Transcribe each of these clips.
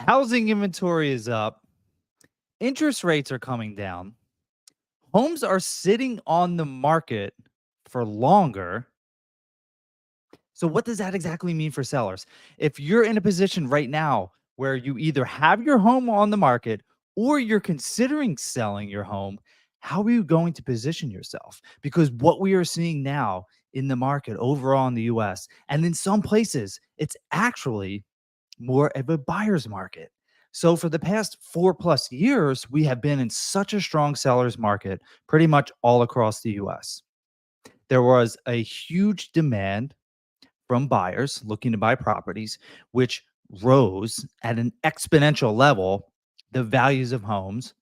Housing inventory is up. Interest rates are coming down. Homes are sitting on the market for longer. So, what does that exactly mean for sellers? If you're in a position right now where you either have your home on the market or you're considering selling your home, how are you going to position yourself? Because what we are seeing now in the market overall in the US and in some places, it's actually more of a buyer's market. So for the past 4+ years, we have been in such a strong seller's market pretty much all across the US. There was a huge demand from buyers looking to buy properties, which rose at an exponential level the values of homes.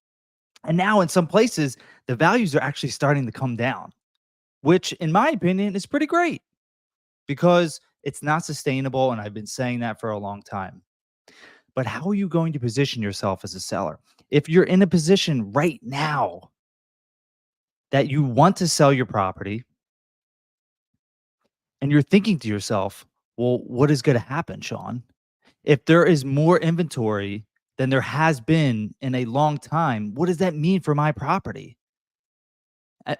And now in some places, the values are actually starting to come down, which in my opinion is pretty great because it's not sustainable. And I've been saying that for a long time. But how are you going to position yourself as a seller? If you're in a position right now that you want to sell your property and you're thinking to yourself, well, what is going to happen, Shawn? If there is more inventory than there has been in a long time, what does that mean for my property?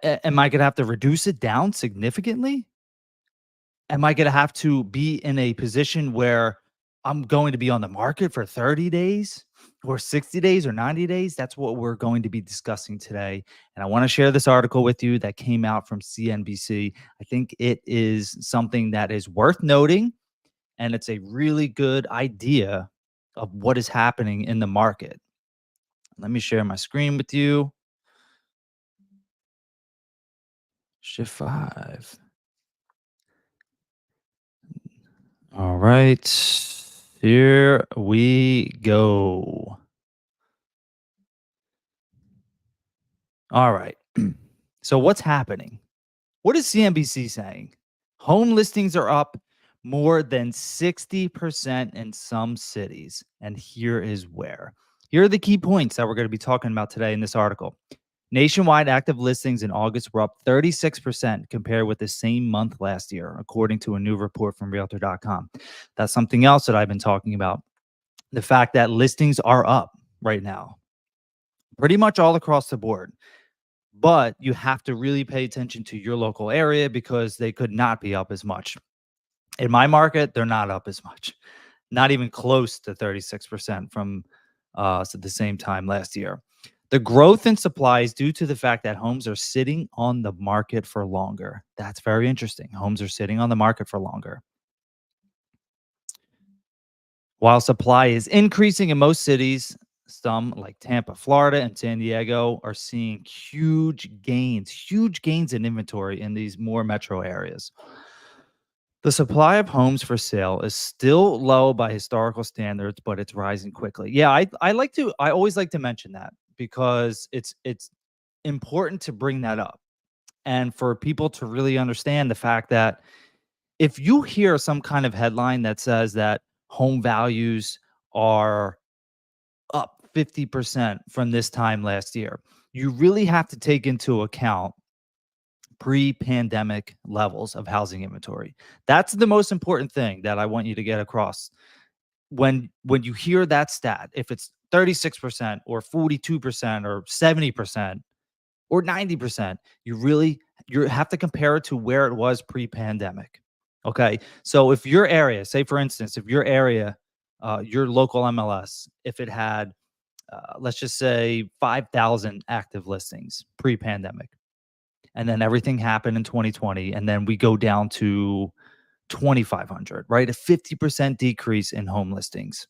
Am I going to have to reduce it down significantly? Am I going to have to be in a position where I'm going to be on the market for 30 days or 60 days or 90 days? That's what we're going to be discussing today. And I want to share this article with you that came out from CNBC. I think it is something that is worth noting, and it's a really good idea of what is happening in the market. Let me share my screen with you. Shift 5. All right. Here we go. All right. So what's happening? What is CNBC saying? Home listings are up more than 60% in some cities. And here is where. Here are the key points that we're going to be talking about today in this article. Nationwide active listings in August were up 36% compared with the same month last year, according to a new report from Realtor.com. That's something else that I've been talking about. The fact that listings are up right now, pretty much all across the board. But you have to really pay attention to your local area because they could not be up as much. In my market, they're not up as much, not even close to 36% from the same time last year. The growth in supply is due to the fact that homes are sitting on the market for longer. That's very interesting. Homes are sitting on the market for longer. While supply is increasing in most cities, some like Tampa, Florida, and San Diego are seeing huge gains in inventory in these more metro areas. The supply of homes for sale is still low by historical standards, but it's rising quickly. Yeah, I always like to mention that because it's important to bring that up and for people to really understand the fact that if you hear some kind of headline that says that home values are up 50% from this time last year, you really have to take into account pre-pandemic levels of housing inventory. That's the most important thing that I want you to get across. When you hear that stat, if it's 36% or 42% or 70% or 90%, you have to compare it to where it was pre-pandemic. Okay? So if your area, say for instance, if your area, your local MLS, if it had let's just say 5,000 active listings pre-pandemic, and then everything happened in 2020, and then we go down to 2,500, right? A 50% decrease in home listings.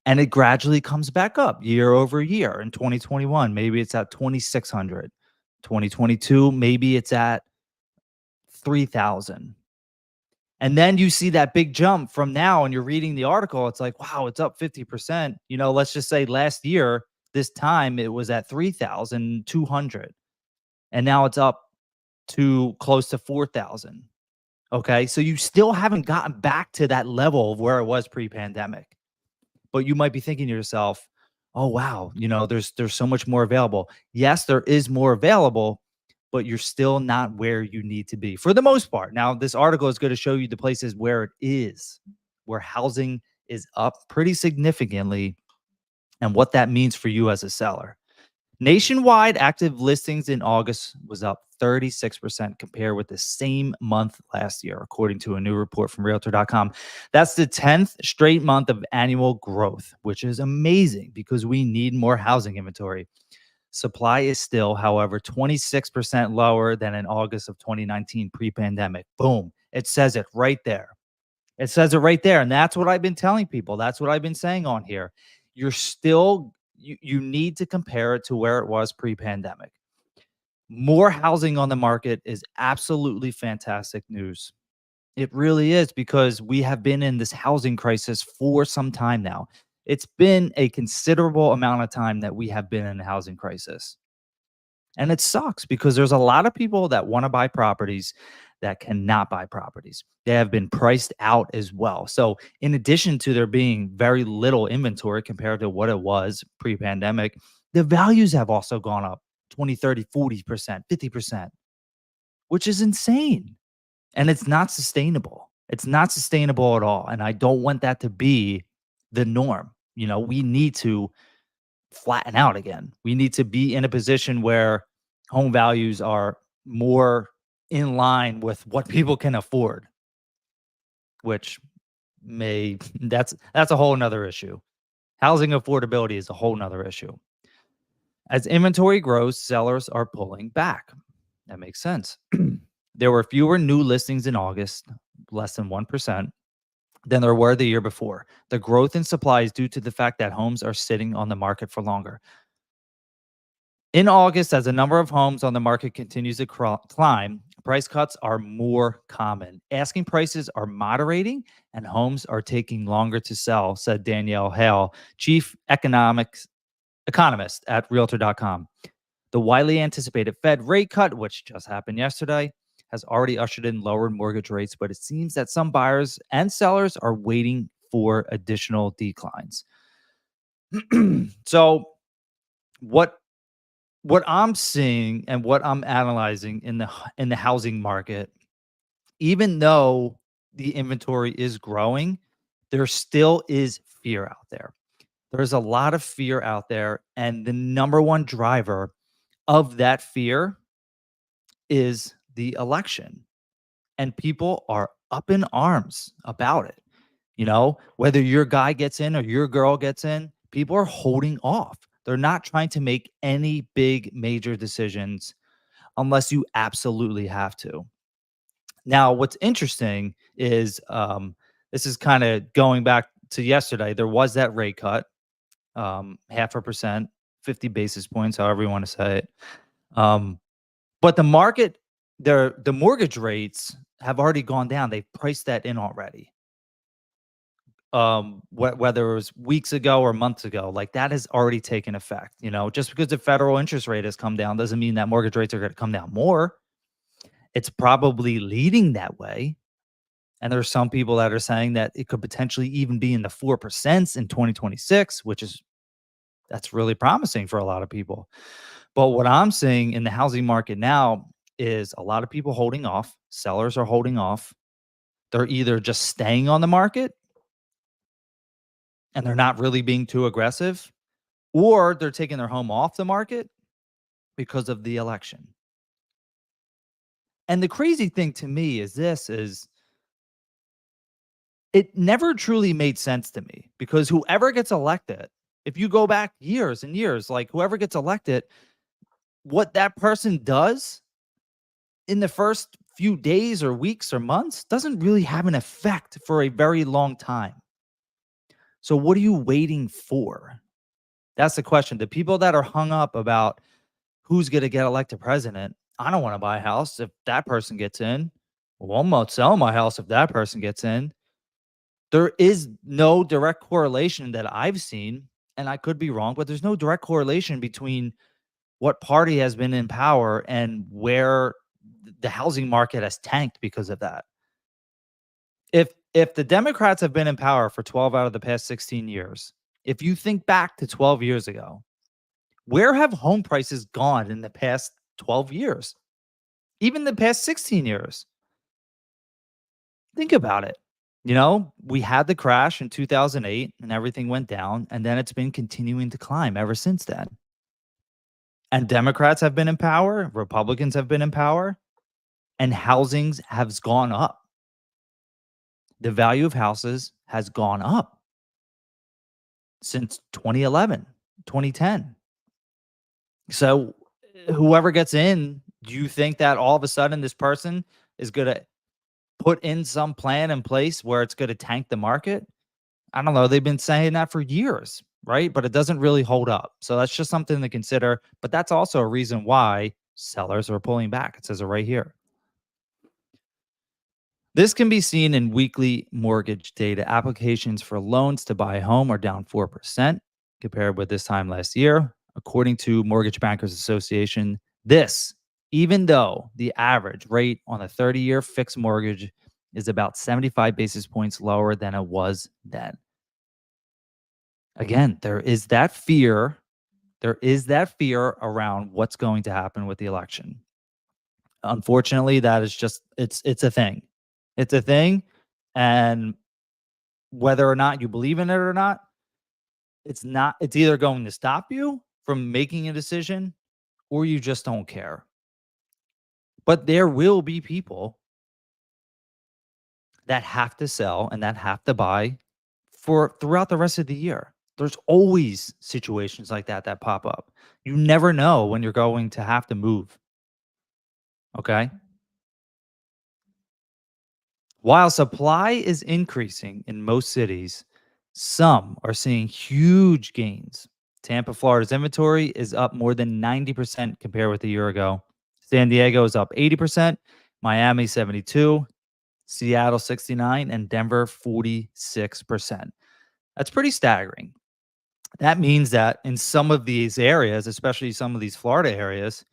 And it gradually comes back up year over year. In 2021, maybe it's at 2,600. 2022, maybe it's at 3,000. And then you see that big jump from now and you're reading the article. It's like, wow, it's up 50%. You know, let's just say last year, this time it was at 3,200. And now it's up to close to 4,000. Okay. So you still haven't gotten back to that level of where it was pre-pandemic. But you might be thinking to yourself, oh, wow, you know, there's so much more available. Yes, there is more available, but you're still not where you need to be for the most part. Now, this article is going to show you the places where it is, where housing is up pretty significantly and what that means for you as a seller. Nationwide active listings in August was up 36% compared with the same month last year, according to a new report from Realtor.com. That's the 10th straight month of annual growth, which is amazing because we need more housing inventory. Supply is still, however, 26% lower than in August of 2019 pre-pandemic. Boom. It says it right there. It says it right there. And that's what I've been telling people. That's what I've been saying on here. You're still, you need to compare it to where it was pre-pandemic. More housing on the market is absolutely fantastic news. It really is because we have been in this housing crisis for some time now. It's been a considerable amount of time that we have been in a housing crisis. And it sucks because there's a lot of people that want to buy properties that cannot buy properties. They have been priced out as well. So, in addition to there being very little inventory compared to what it was pre pandemic, the values have also gone up 20, 30, 40%, 50%, which is insane. And it's not sustainable. It's not sustainable at all. And I don't want that to be the norm. We need to flatten out again. We need to be in a position where home values are more in line with what people can afford, which may that's a whole nother issue. Housing affordability is a whole nother issue. As inventory grows, sellers are pulling back. That makes sense. There were fewer new listings in August, less than 1%, than there were the year before. The growth in supply is due to the fact that homes are sitting on the market for longer. In August, as the number of homes on the market continues to climb, price cuts are more common. Asking prices are moderating and homes are taking longer to sell, said Danielle Hale, chief economist at Realtor.com. The widely anticipated Fed rate cut, which just happened yesterday, has already ushered in lower mortgage rates, but it seems that some buyers and sellers are waiting for additional declines. So, what I'm seeing and what I'm analyzing in the housing market, even though the inventory is growing, there still is fear out there. There's a lot of fear out there, and the number one driver of that fear is the election. And people are up in arms about it. Whether your guy gets in or your girl gets in, people are holding off. They're not trying to make any big major decisions unless you absolutely have to. Now, what's interesting is this is kind of going back to yesterday. There was that rate cut, 0.5%, 50 basis points, however you want to say it. But the market, the mortgage rates have already gone down. They've priced that in already. Whether it was weeks ago or months ago, like that has already taken effect. Just because the federal interest rate has come down doesn't mean that mortgage rates are going to come down more. It's probably leading that way. And there's some people that are saying that it could potentially even be in the 4% in 2026, that's really promising for a lot of people. But what I'm seeing in the housing market now is a lot of people holding off. Sellers are holding off. They're either just staying on the market and they're not really being too aggressive, or they're taking their home off the market because of the election. And the crazy thing to me is it never truly made sense to me because whoever gets elected, if you go back years and years, like whoever gets elected, what that person does in the first few days or weeks or months doesn't really have an effect for a very long time. So what are you waiting for? That's the question. The people that are hung up about who's going to get elected president, I don't want to buy a house if that person gets in. Well, I'm not selling my house if that person gets in. There is no direct correlation that I've seen, and I could be wrong, but there's no direct correlation between what party has been in power and where the housing market has tanked because of that. If the Democrats have been in power for 12 out of the past 16 years, if you think back to 12 years ago, where have home prices gone in the past 12 years? Even the past 16 years? Think about it. We had the crash in 2008 and everything went down, and then it's been continuing to climb ever since then. And Democrats have been in power, Republicans have been in power, and housings has gone up. The value of houses has gone up since 2011, 2010. So whoever gets in, do you think that all of a sudden this person is going to put in some plan in place where it's going to tank the market? I don't know. They've been saying that for years, right? But it doesn't really hold up. So that's just something to consider. But that's also a reason why sellers are pulling back. It says it right here. This can be seen in weekly mortgage data. Applications for loans to buy a home are down 4% compared with this time last year, according to Mortgage Bankers Association. This, even though the average rate on a 30-year fixed mortgage is about 75 basis points lower than it was then. Again, there is that fear. There is that fear around what's going to happen with the election. Unfortunately, that is just it's a thing. It's a thing, and whether or not you believe in it or not, it's either going to stop you from making a decision or you just don't care. But there will be people that have to sell and that have to buy for throughout the rest of the year. There's always situations like that that pop up. You never know when you're going to have to move, okay? While supply is increasing in most cities, some are seeing huge gains. Tampa, Florida's inventory is up more than 90% compared with a year ago. San Diego is up 80%, Miami 72, Seattle 69, and Denver 46%. That's pretty staggering. That means that in some of these areas, especially some of these Florida areas,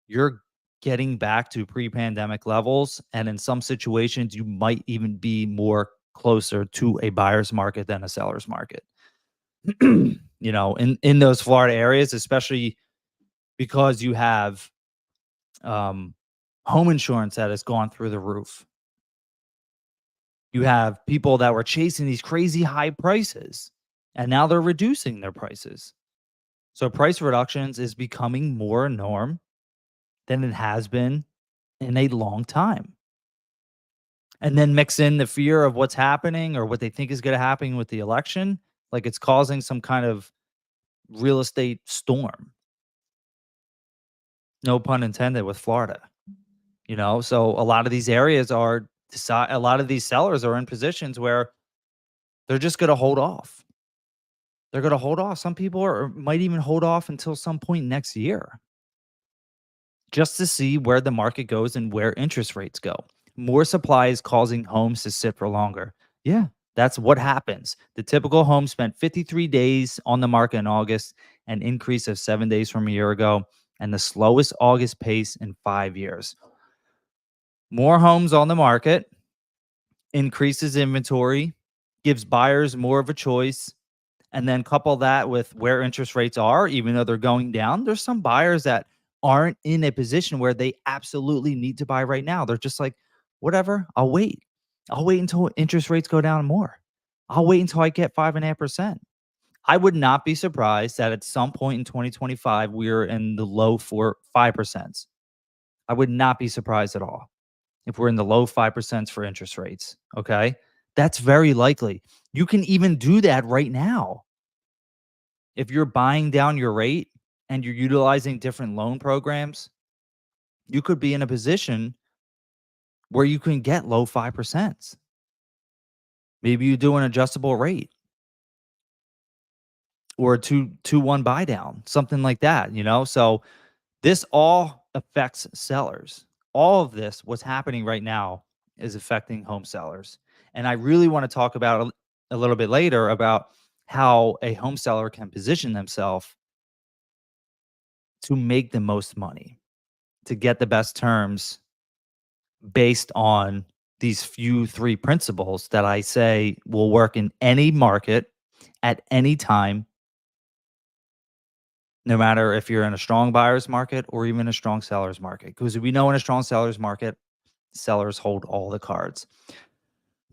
you're getting back to pre-pandemic levels, and in some situations, you might even be more closer to a buyer's market than a seller's market. In those Florida areas, especially because you have um, home insurance that has gone through the roof. You have people that were chasing these crazy high prices, and now they're reducing their prices. So price reductions is becoming more a norm than it has been in a long time. And then mix in the fear of what's happening or what they think is going to happen with the election, like it's causing some kind of real estate storm. No pun intended with Florida. So a lot of these areas a lot of these sellers are in positions where they're just going to hold off. They're going to hold off. Some people might even hold off until some point next year just to see where the market goes and where interest rates go. More supply is causing homes to sit for longer. Yeah, that's what happens. The typical home spent 53 days on the market in August, an increase of 7 days from a year ago, and the slowest August pace in 5 years. More homes on the market increases inventory, gives buyers more of a choice, and then couple that with where interest rates are, even though they're going down. There's some buyers that aren't in a position where they absolutely need to buy right now. They're just like, whatever, I'll wait. I'll wait until interest rates go down more. I'll wait until I get 5.5%. I would not be surprised that at some point in 2025, we're in the low 5%. I would not be surprised at all if we're in the low 5% for interest rates. Okay. That's very likely. You can even do that right now. If you're buying down your rate and you're utilizing different loan programs, you could be in a position where you can get low 5%. Maybe you do an adjustable rate or a 2-1 buy down, something like that. So this all affects sellers. All of this, what's happening right now, is affecting home sellers. And I really want to talk about a little bit later about how a home seller can position themselves to make the most money, to get the best terms based on these few three principles that I say will work in any market at any time, no matter if you're in a strong buyer's market or even a strong seller's market. Because we know in a strong seller's market, sellers hold all the cards.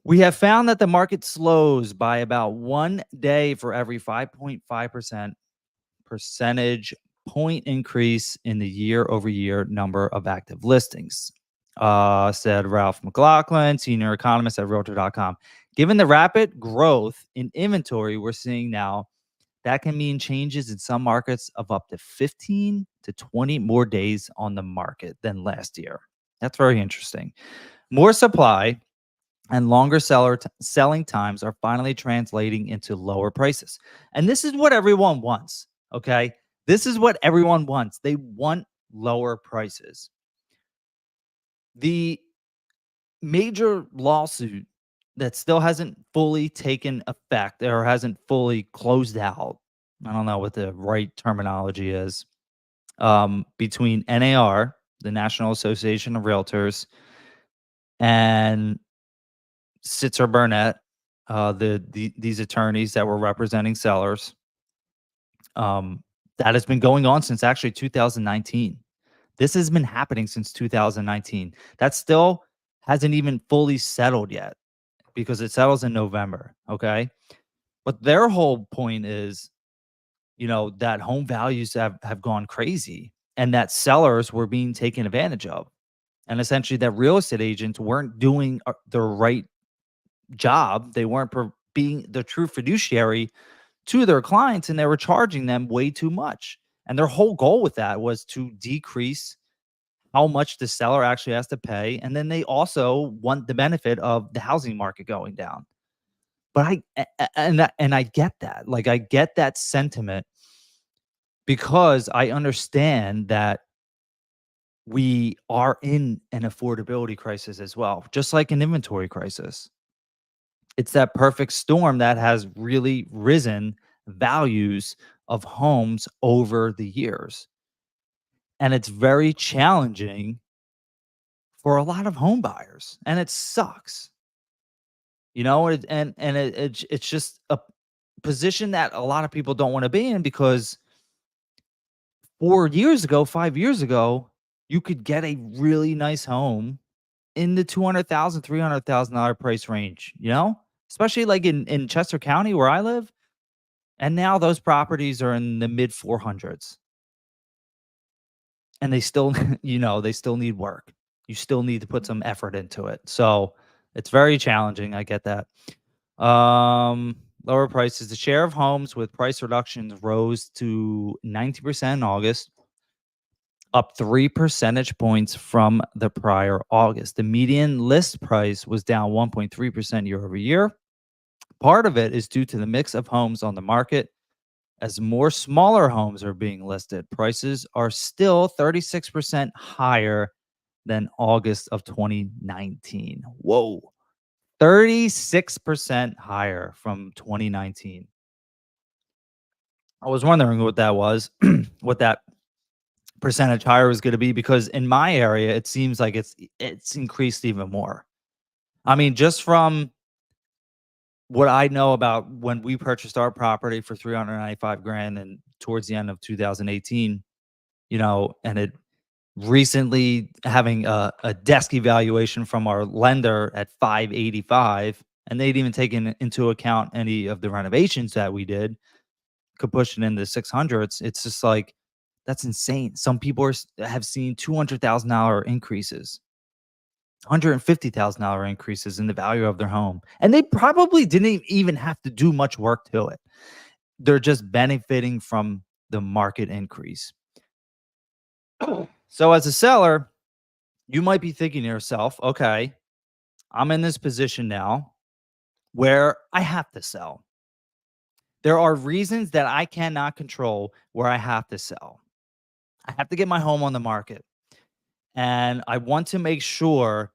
We have found that the market slows by about 1 day for every 5.5% percentage point increase in the year over year number of active listings, said Ralph McLaughlin, senior economist at Realtor.com. Given the rapid growth in inventory we're seeing now, that can mean changes in some markets of up to 15 to 20 more days on the market than last year. That's very interesting. More supply and longer selling times are finally translating into lower prices. And this is what everyone wants, okay? This is what everyone wants. They want lower prices. The major lawsuit that still hasn't fully taken effect or hasn't fully closed out, I don't know what the right terminology is, between NAR, the National Association of Realtors, and Sitzer Burnett, these attorneys that were representing sellers. That has been going on since actually 2019. This has been happening since 2019. That still hasn't even fully settled yet because it settles in November. Okay. But their whole point is, that home values have gone crazy and that sellers were being taken advantage of. And essentially, that real estate agents weren't doing the right job. They weren't being the true fiduciary to their clients, and they were charging them way too much. And their whole goal with that was to decrease how much the seller actually has to pay. And then they also want the benefit of the housing market going down. But and I get that. Like, I get that sentiment because I understand that we are in an affordability crisis as well, just like an inventory crisis. It's that perfect storm that has really risen values of homes over the years. And it's very challenging for a lot of home buyers, and it sucks. It's just a position that a lot of people don't want to be in because 4 years ago, 5 years ago, you could get a really nice home in the 200,000, $300,000 price range, especially like in Chester County where I live. And now those properties are in the mid 400s and they still, they still need work. You still need to put some effort into it. So it's very challenging. I get that. Lower prices. The share of homes with price reductions rose to 90% in August, up 3 percentage points from the prior August. The median list price was down 1.3% year over year. Part of it is due to the mix of homes on the market. As more smaller homes are being listed, prices are still 36% higher than August of 2019. Whoa. 36% higher from 2019. I was wondering what that was, what that percentage higher was going to be, because in my area it seems like it's increased even more. I mean, just from what I know about when we purchased our property for 395 grand and towards the end of 2018, and it recently having a desk evaluation from our lender at 585, and they'd even taken into account any of the renovations that we did, could push it into 600s. It's just like, that's insane. Some people have seen $200,000 increases, $150,000 increases in the value of their home. And they probably didn't even have to do much work to it. They're just benefiting from the market increase. So as a seller, you might be thinking to yourself, okay, I'm in this position now where I have to sell. There are reasons that I cannot control where I have to sell. I have to get my home on the market. And I want to make sure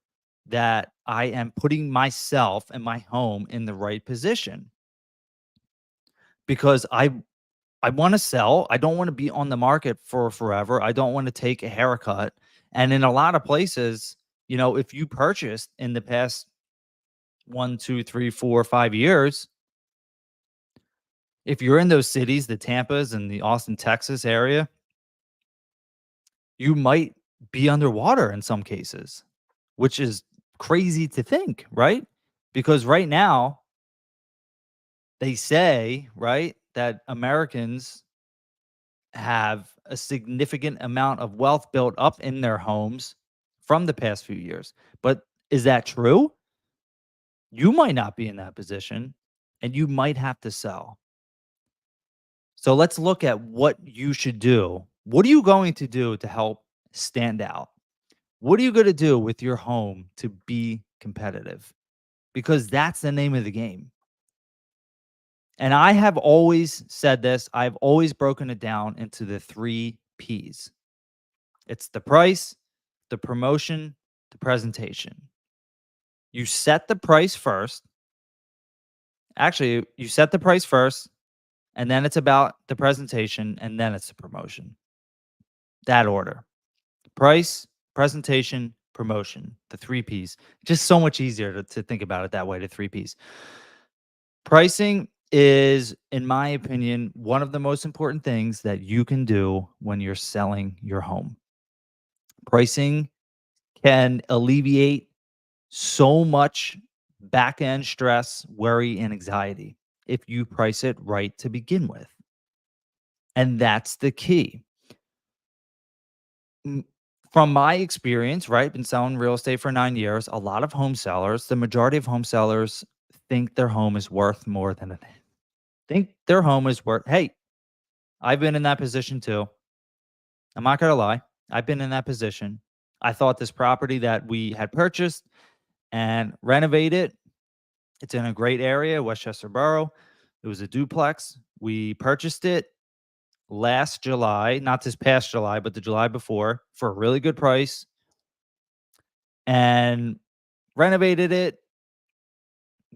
that I am putting myself and my home in the right position because I want to sell. I don't want to be on the market for forever. I don't want to take a haircut. And in a lot of places, if you purchased in the past 1, 2, 3, 4, 5 years, if you're in those cities, the Tampas and the Austin, Texas area, you might be underwater in some cases, which is crazy to think, right? Because right now, they say, right, that Americans have a significant amount of wealth built up in their homes from the past few years. But is that true? You might not be in that position and you might have to sell. So let's look at what you should do. What are you going to do to help stand out? What are you going to do with your home to be competitive? Because that's the name of the game. And I have always said this, I've always broken it down into the 3 Ps. It's the price, the promotion, the presentation. You set the price first. Actually, you set the price first, and then it's about the presentation, and then it's the promotion. That order. Price, presentation, promotion, the 3 Ps. Just so much easier to think about it that way, the 3 Ps. Pricing is, in my opinion, one of the most important things that you can do when you're selling your home. Pricing can alleviate so much back end stress, worry, and anxiety if you price it right to begin with. And that's the key. M- From my experience, right, been selling real estate for 9 years, a lot of home sellers, the majority of home sellers think their home is worth more than it think their home is worth. Hey, I've been in that position too. I'm not gonna lie. I've been in that position. I thought this property that we had purchased and renovated, it's in a great area, Westchester Borough. It was a duplex. We purchased it last July, not this past July, but the July before, for a really good price and renovated it,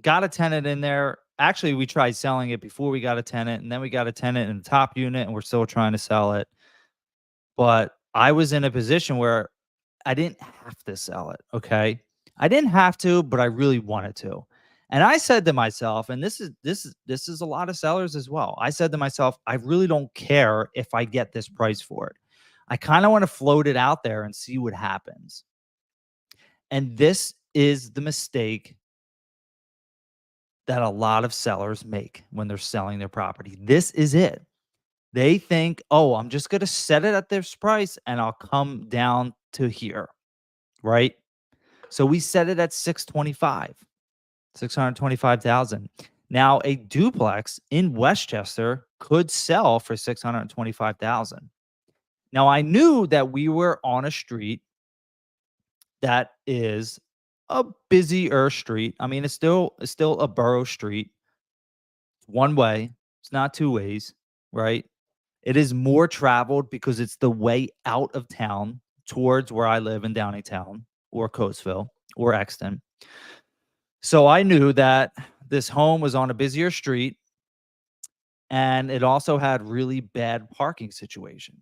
got a tenant in there. Actually, we tried selling it before we got a tenant, and then we got a tenant in the top unit, and we're still trying to sell it. But I was in a position where I didn't have to sell it, okay? I didn't have to, but I really wanted to. And I said to myself, and this is a lot of sellers as well. I said to myself, I really don't care if I get this price for it. I kind of want to float it out there and see what happens. And this is the mistake that a lot of sellers make when they're selling their property. This is it. They think, "Oh, I'm just going to set it at this price and I'll come down to here." Right? So we set it at 625, 625,000. Now a duplex in Westchester could sell for 625,000. Now I knew that we were on a street that is a busier street. I mean, it's still a borough street. It's one way. It's not two ways, right? It is more traveled because it's the way out of town towards where I live in Downingtown or Coatesville or Exton. So I knew that this home was on a busier street and it also had really bad parking situation.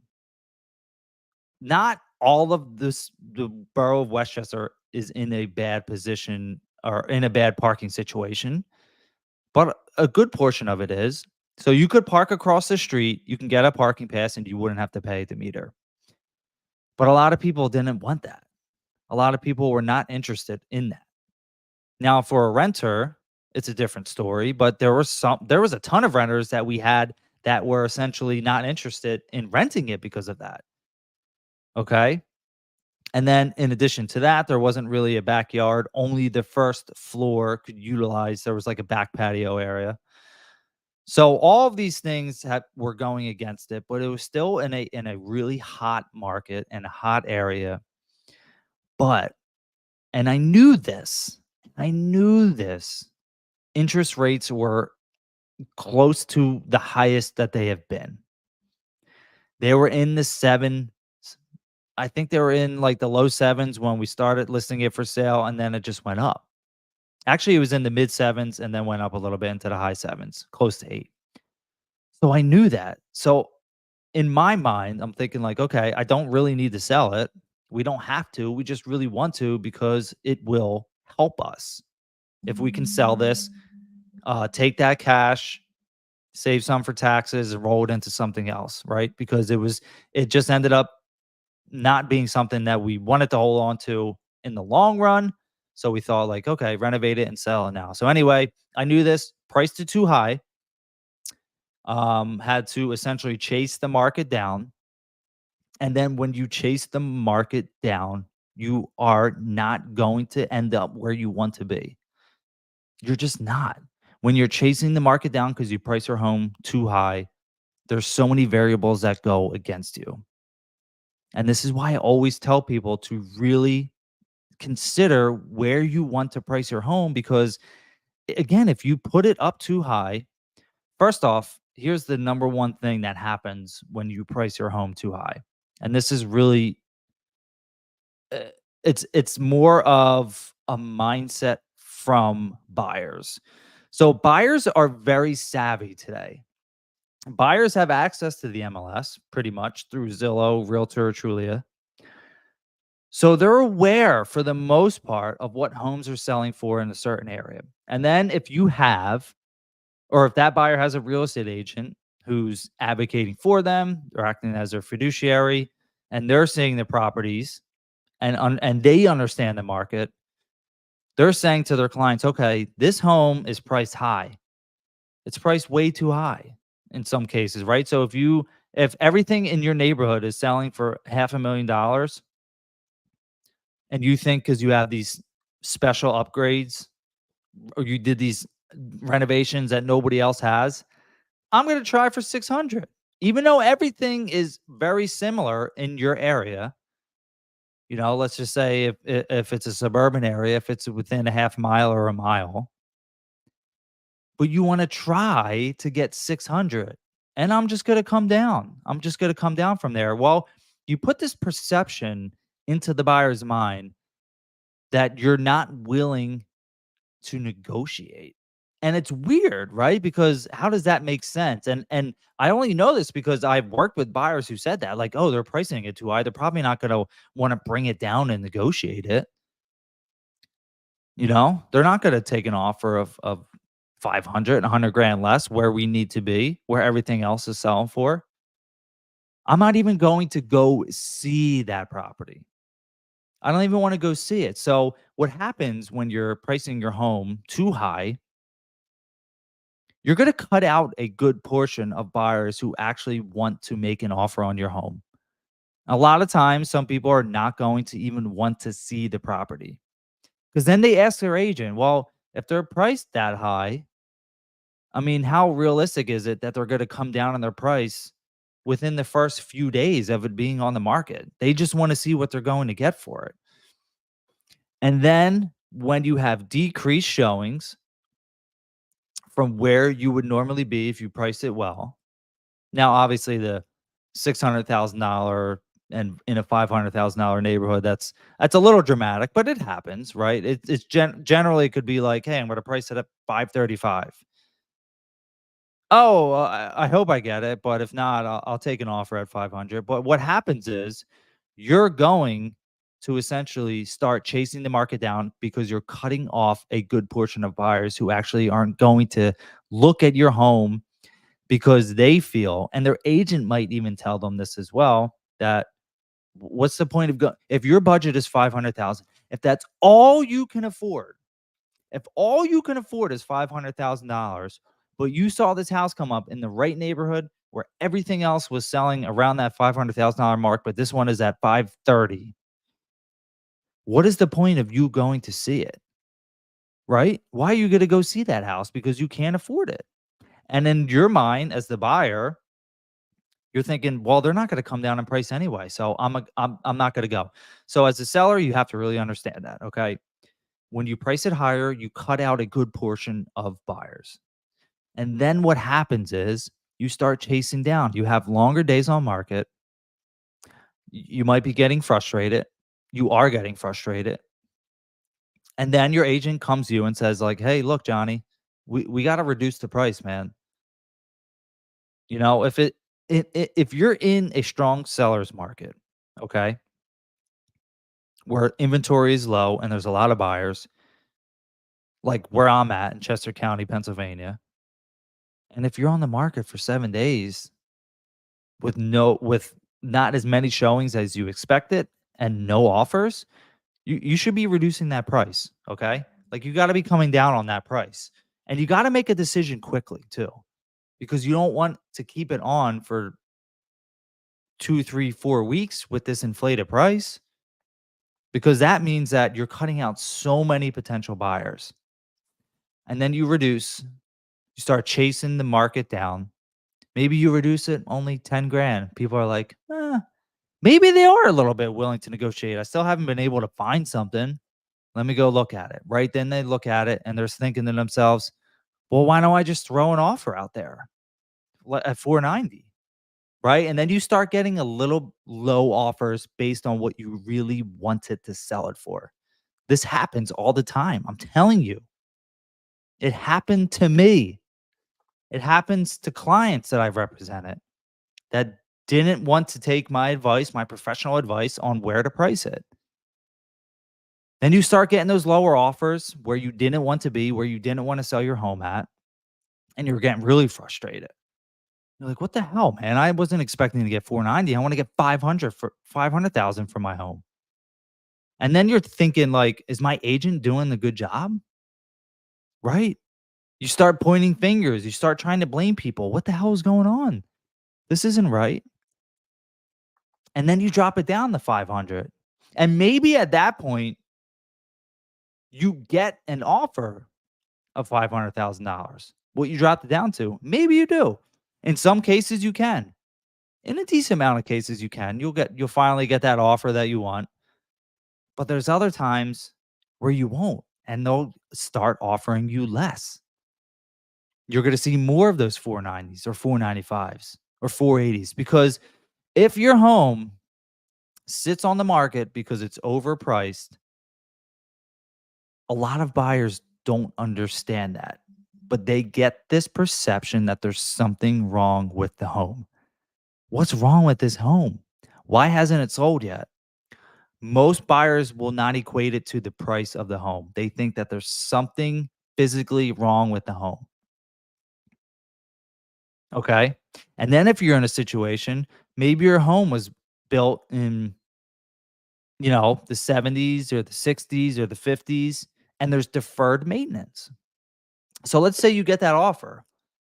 Not all of the borough of Westchester is in a bad position or in a bad parking situation, but a good portion of it is. So you could park across the street, you can get a parking pass and you wouldn't have to pay the meter. But a lot of people didn't want that. A lot of people were not interested in that. Now, for a renter, it's a different story, but there was a ton of renters that we had that were essentially not interested in renting it because of that. Okay? And then in addition to that, there wasn't really a backyard. Only the first floor could utilize. There was like a back patio area. So all of these things were going against it, but it was still in a really hot market and a hot area. But and I knew this. I knew this. Interest rates were close to the highest that they have been. They were in the 7s. I think they were in like the low 7s when we started listing it for sale, and then it just went up. Actually, it was in the mid 7s and then went up a little bit into the high 7s, close to 8. So I knew that. So in my mind, I'm thinking like, okay, I don't really need to sell it. We don't have to. We just really want to because it will help us. If we can sell this, take that cash, save some for taxes, and roll it into something else, right? Because it just ended up not being something that we wanted to hold on to in the long run. So we thought like, okay, renovate it and sell it now. So anyway, I knew this, priced it too high, had to essentially chase the market down. And then when you chase the market down, you are not going to end up where you want to be. You're just not. When you're chasing the market down because you price your home too high, there's so many variables that go against you. And this is why I always tell people to really consider where you want to price your home because, again, if you put it up too high, first off, here's the number one thing that happens when you price your home too high. And this is really uh, it's more of a mindset from buyers. So buyers are very savvy today. Buyers have access to the MLS pretty much through Zillow, Realtor, Trulia. So they're aware for the most part of what homes are selling for in a certain area. And then if you have, or if that buyer has a real estate agent who's advocating for them or acting as their fiduciary, and they're seeing the properties and they understand the market, they're saying to their clients, okay, this home is priced high. It's priced way too high in some cases, right? So if everything in your neighborhood is selling for $500,000 and you think because you have these special upgrades or you did these renovations that nobody else has, I'm going to try for 600. Even though everything is very similar in your area, let's just say if it's a suburban area, if it's within a half mile or a mile, but you want to try to get 600 and I'm just going to come down. I'm just going to come down from there. Well, you put this perception into the buyer's mind that you're not willing to negotiate. And it's weird, right? Because how does that make sense? And I only know this because I've worked with buyers who said that, like, oh, they're pricing it too high. They're probably not going to want to bring it down and negotiate it. They're not going to take an offer of 500 and 100 grand less where we need to be, where everything else is selling for. I'm not even going to go see that property. I don't even want to go see it. So what happens when you're pricing your home too high, you're going to cut out a good portion of buyers who actually want to make an offer on your home. A lot of times, some people are not going to even want to see the property because then they ask their agent, well, if they're priced that high, I mean, how realistic is it that they're going to come down on their price within the first few days of it being on the market? They just want to see what they're going to get for it. And then when you have decreased showings from where you would normally be if you priced it well. Now, obviously, the $600,000 and in a $500,000 neighborhood, that's a little dramatic, but it happens, right? It's generally it could be like, hey, I'm going to price it at 535. Oh, I hope I get it, but if not, I'll take an offer at 500. But what happens is you're going to essentially start chasing the market down because you're cutting off a good portion of buyers who actually aren't going to look at your home because they feel, and their agent might even tell them this as well, that what's the point of if your budget is 500,000, if that's all you can afford, if all you can afford is $500,000, but you saw this house come up in the right neighborhood where everything else was selling around that $500,000 mark, but this one is at 530. What is the point of you going to see it? Right? Why are you going to go see that house? Because you can't afford it. And in your mind as the buyer, you're thinking, well, they're not going to come down in price anyway, so I'm not going to go. So as a seller, you have to really understand that, okay? When you price it higher, you cut out a good portion of buyers. And then what happens is you start chasing down. You have longer days on market. You might be getting frustrated. You are getting frustrated. And then your agent comes to you and says like, "Hey, look, Johnny, we got to reduce the price, man." If if you're in a strong seller's market, okay, where inventory is low and there's a lot of buyers, like where I'm at in Chester County, Pennsylvania, and if you're on the market for 7 days with not as many showings as you expected and no offers, You should be reducing that price, okay? Like, you gotta be coming down on that price, and you gotta make a decision quickly too, because you don't want to keep it on for 2, 3, 4 weeks with this inflated price, because that means that you're cutting out so many potential buyers. And then you reduce, you start chasing the market down. Maybe you reduce it only 10 grand. People are like, maybe they are a little bit willing to negotiate. I still haven't been able to find something. Let me go look at it. Right then they look at it and they're thinking to themselves, well, why don't I just throw an offer out there at 490? Right. And then you start getting a little low offers based on what you really wanted to sell it for. This happens all the time. I'm telling you, it happened to me. It happens to clients that I've represented that didn't want to take my advice, my professional advice on where to price it. Then you start getting those lower offers where you didn't want to be, where you didn't want to sell your home at, and you're getting really frustrated. You're like, "What the hell, man? I wasn't expecting to get 490. I want to get 500,000 for my home." And then you're thinking like, "Is my agent doing the good job?" Right? You start pointing fingers, you start trying to blame people. What the hell is going on? This isn't right. And then you drop it down to 500. And maybe at that point, you get an offer of $500,000. What you dropped it down to, maybe you do. In some cases, you can. In a decent amount of cases, you can. You'll finally get that offer that you want. But there's other times where you won't, and they'll start offering you less. You're going to see more of those 490s or 495s or 480s, because if your home sits on the market because it's overpriced, a lot of buyers don't understand that, but they get this perception that there's something wrong with the home. What's wrong with this home? Why hasn't it sold yet? Most buyers will not equate it to the price of the home. They think that there's something physically wrong with the home. Okay. And then if you're in a situation, maybe your home was built in, the 70s or the 60s or the 50s, and there's deferred maintenance. So let's say you get that offer,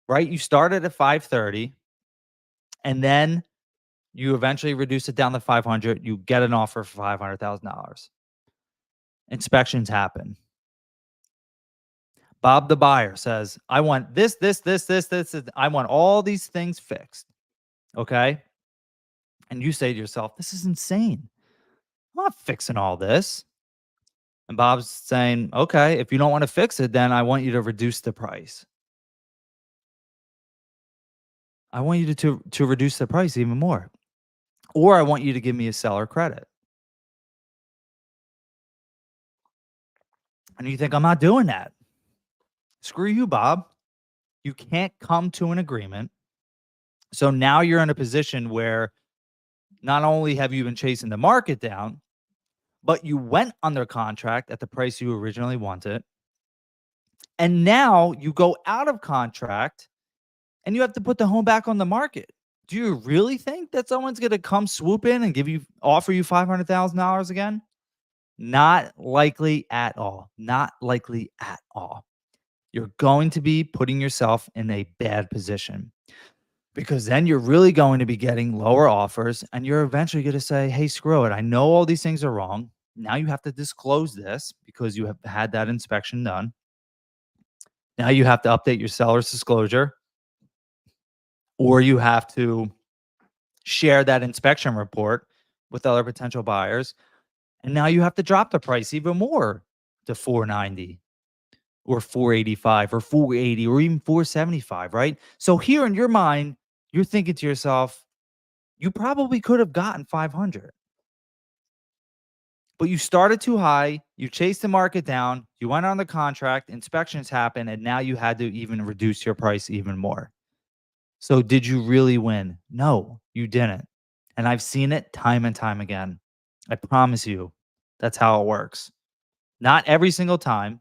right? You started at 530 and then you eventually reduce it down to 500. You get an offer for $500,000. Inspections happen. Bob the buyer says, I want this. I want all these things fixed. Okay. And you say to yourself, this is insane. I'm not fixing all this. And Bob's saying, okay, if you don't want to fix it, then I want you to reduce the price. I want you to reduce the price even more. Or I want you to give me a seller credit. And you think, I'm not doing that. Screw you, Bob. You can't come to an agreement. So now you're in a position where not only have you been chasing the market down, but you went under contract at the price you originally wanted. And now you go out of contract and you have to put the home back on the market. Do you really think that someone's going to come swoop in and offer you $500,000 again? Not likely at all. Not likely at all. You're going to be putting yourself in a bad position, because then you're really going to be getting lower offers and you're eventually going to say, hey, screw it. I know all these things are wrong. Now you have to disclose this because you have had that inspection done. Now you have to update your seller's disclosure, or you have to share that inspection report with other potential buyers. And now you have to drop the price even more to 490 or 485 or 480 or even 475, right? So here in your mind, you're thinking to yourself, you probably could have gotten 500. But you started too high, you chased the market down, you went on the contract, inspections happened, and now you had to even reduce your price even more. So did you really win? No, you didn't. And I've seen it time and time again. I promise you, that's how it works. Not every single time,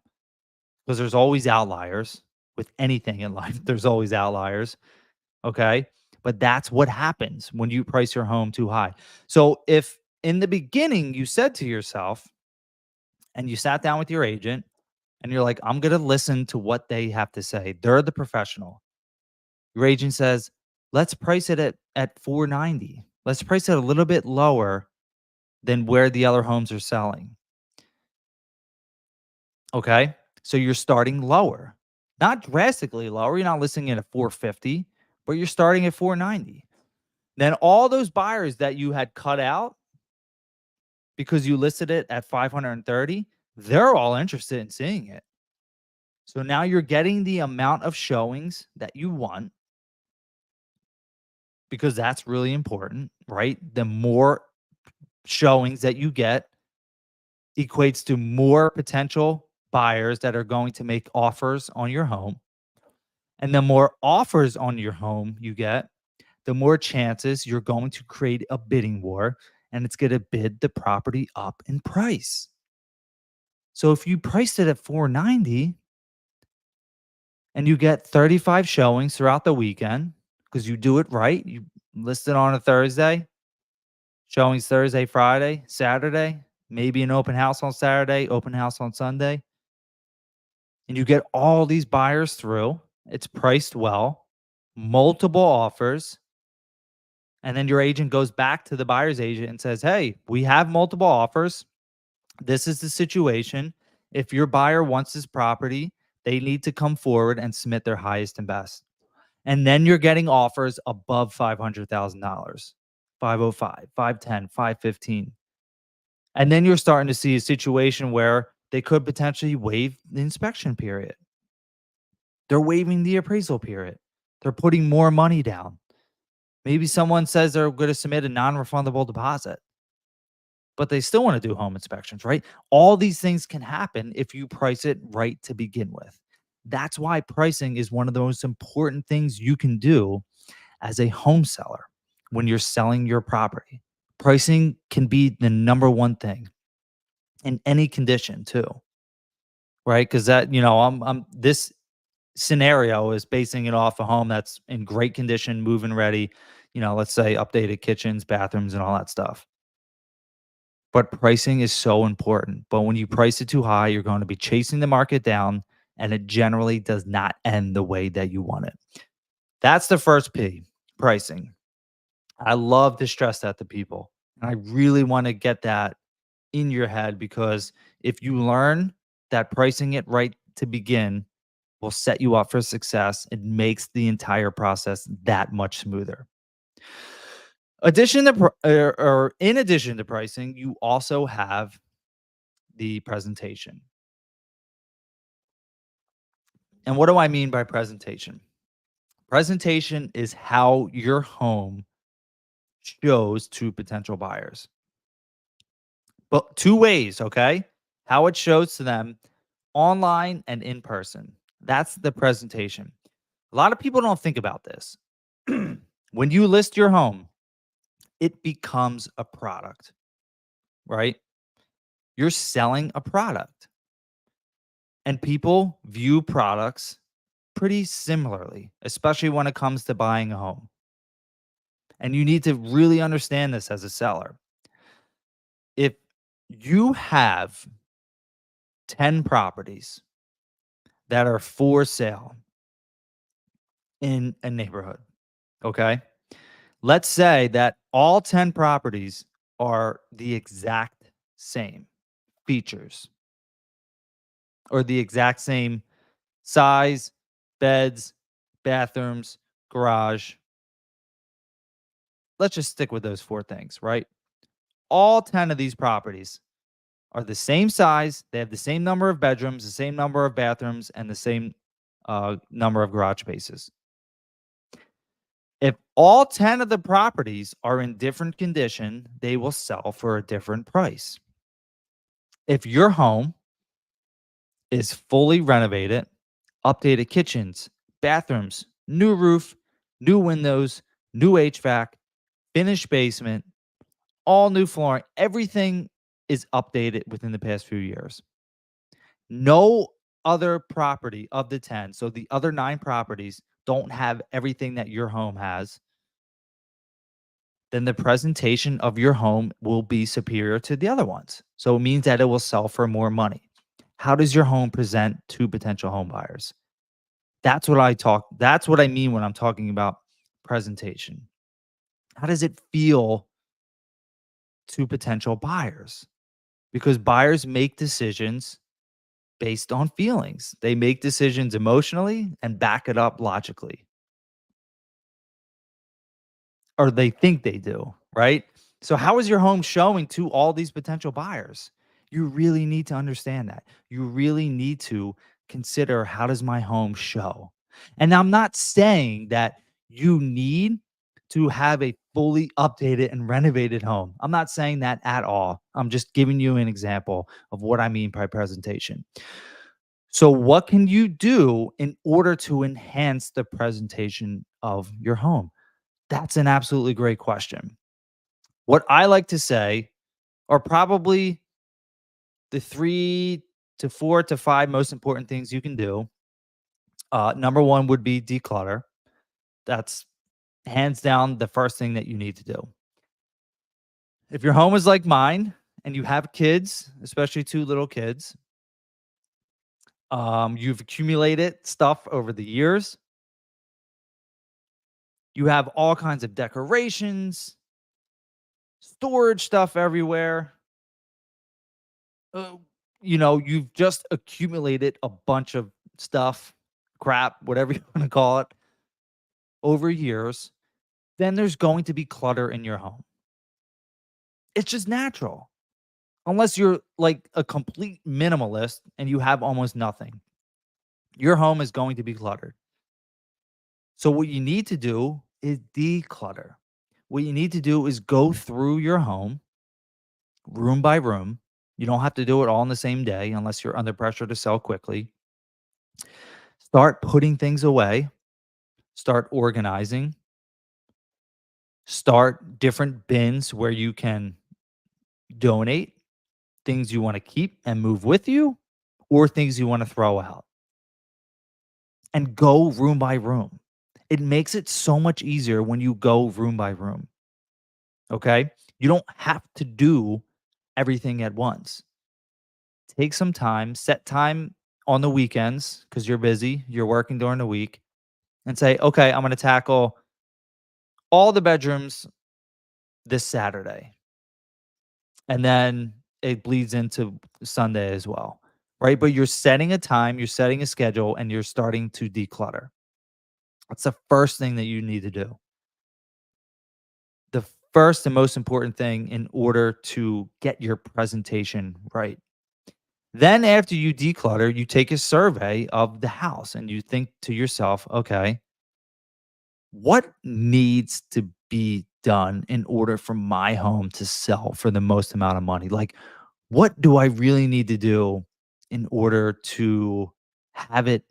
because there's always outliers with anything in life. There's always outliers. Okay. But that's what happens when you price your home too high. So if in the beginning you said to yourself, and you sat down with your agent and you're like, I'm going to listen to what they have to say. They're the professional. Your agent says, let's price it at 490. Let's price it a little bit lower than where the other homes are selling. Okay. So you're starting lower, not drastically lower. You're not listing it at 450, but you're starting at 490. Then all those buyers that you had cut out because you listed it at 530, they're all interested in seeing it. So now you're getting the amount of showings that you want because that's really important, right? The more showings that you get equates to more potential buyers that are going to make offers on your home. And the more offers on your home you get, the more chances you're going to create a bidding war and it's going to bid the property up in price. So if you priced it at 490 and you get 35 showings throughout the weekend because you do it right, you list it on a Thursday, showings Thursday, Friday, Saturday, maybe an open house on Saturday, open house on Sunday, and you get all these buyers through, it's priced well, multiple offers, and then your agent goes back to the buyer's agent and says, hey, we have multiple offers. This is the situation. If your buyer wants this property, they need to come forward and submit their highest and best. And then you're getting offers above $500,000, 505, 510, 515. And then you're starting to see a situation where they could potentially waive the inspection period. They're waiving the appraisal period. They're putting more money down. Maybe someone says they're going to submit a non-refundable deposit, but they still want to do home inspections, right? All these things can happen if you price it right to begin with. That's why pricing is one of the most important things you can do as a home seller when you're selling your property. Pricing can be the number one thing in any condition too, right? Because that, I'm this scenario is basing it off a home that's in great condition, move-in ready, let's say updated kitchens, bathrooms, and all that stuff. But pricing is so important. But when you price it too high, you're going to be chasing the market down, and it generally does not end the way that you want it. That's the first P, pricing. I love to stress that to people. And I really want to get that in your head because if you learn that pricing it right to begin will set you up for success, it makes the entire process that much smoother. In addition to pricing, you also have the presentation. And what do I mean by presentation? Presentation is how your home shows to potential buyers. But two ways, okay? How it shows to them online and in person. That's the presentation. A lot of people don't think about this. When you list your home, it becomes a product, right? You're selling a product. And people view products pretty similarly, especially when it comes to buying a home. And you need to really understand this as a seller. If you have 10 properties that are for sale in a neighborhood, okay? Let's say that all 10 properties are the exact same features or the exact same size, beds, bathrooms, garage. Let's just stick with those four things, right? All 10 of these properties are the same size. They have the same number of bedrooms, the same number of bathrooms, and the same number of garage spaces. If all 10 of the properties are in different condition, they will sell for a different price. If your home is fully renovated, updated kitchens, bathrooms, new roof, new windows, new HVAC, finished basement, all new flooring, everything is updated within the past few years. No other property of the 10, so the other 9 properties don't have everything that your home has. then the presentation of your home will be superior to the other ones. So it means that it will sell for more money. How does your home present to potential home buyers? That's what I mean when I'm talking about presentation. How does it feel to potential buyers? Because buyers make decisions based on feelings. They make decisions emotionally and back it up logically, or they think they do, right? So, how is your home showing to all these potential buyers? You really need to understand that. You really need to consider, how does my home show? And I'm not saying that you need to have a fully updated and renovated home. I'm not saying that at all. I'm just giving you an example of what I mean by presentation. So, what can you do in order to enhance the presentation of your home? That's an absolutely great question. What I like to say are probably the 3 to 4 to 5 most important things you can do. Number 1 would be declutter. That's hands down the first thing that you need to do. If your home is like mine and you have kids, especially 2 little kids, you've accumulated stuff over the years. You have all kinds of decorations, storage stuff everywhere. uh, you've just accumulated a bunch of stuff, crap, whatever you want to call it, over years, then there's going to be clutter in your home. It's just natural. Unless you're like a complete minimalist and you have almost nothing, your home is going to be cluttered. So, what you need to do is declutter. What you need to do is go through your home room by room. You don't have to do it all in the same day unless you're under pressure to sell quickly. Start putting things away, start organizing, start different bins where you can donate things you want to keep and move with you, or things you want to throw out, and go room by room. It makes it so much easier when you go room by room. Okay. You don't have to do everything at once. Take some time, set time on the weekends because you're busy, you're working during the week, and say, okay, I'm going to tackle all the bedrooms this Saturday. And then it bleeds into Sunday as well, right? But you're setting a time, you're setting a schedule, and you're starting to declutter. That's the first thing that you need to do. The first and most important thing in order to get your presentation right. Then, after you declutter, you take a survey of the house and you think to yourself, okay, what needs to be done in order for my home to sell for the most amount of money? Like, what do I really need to do in order to have it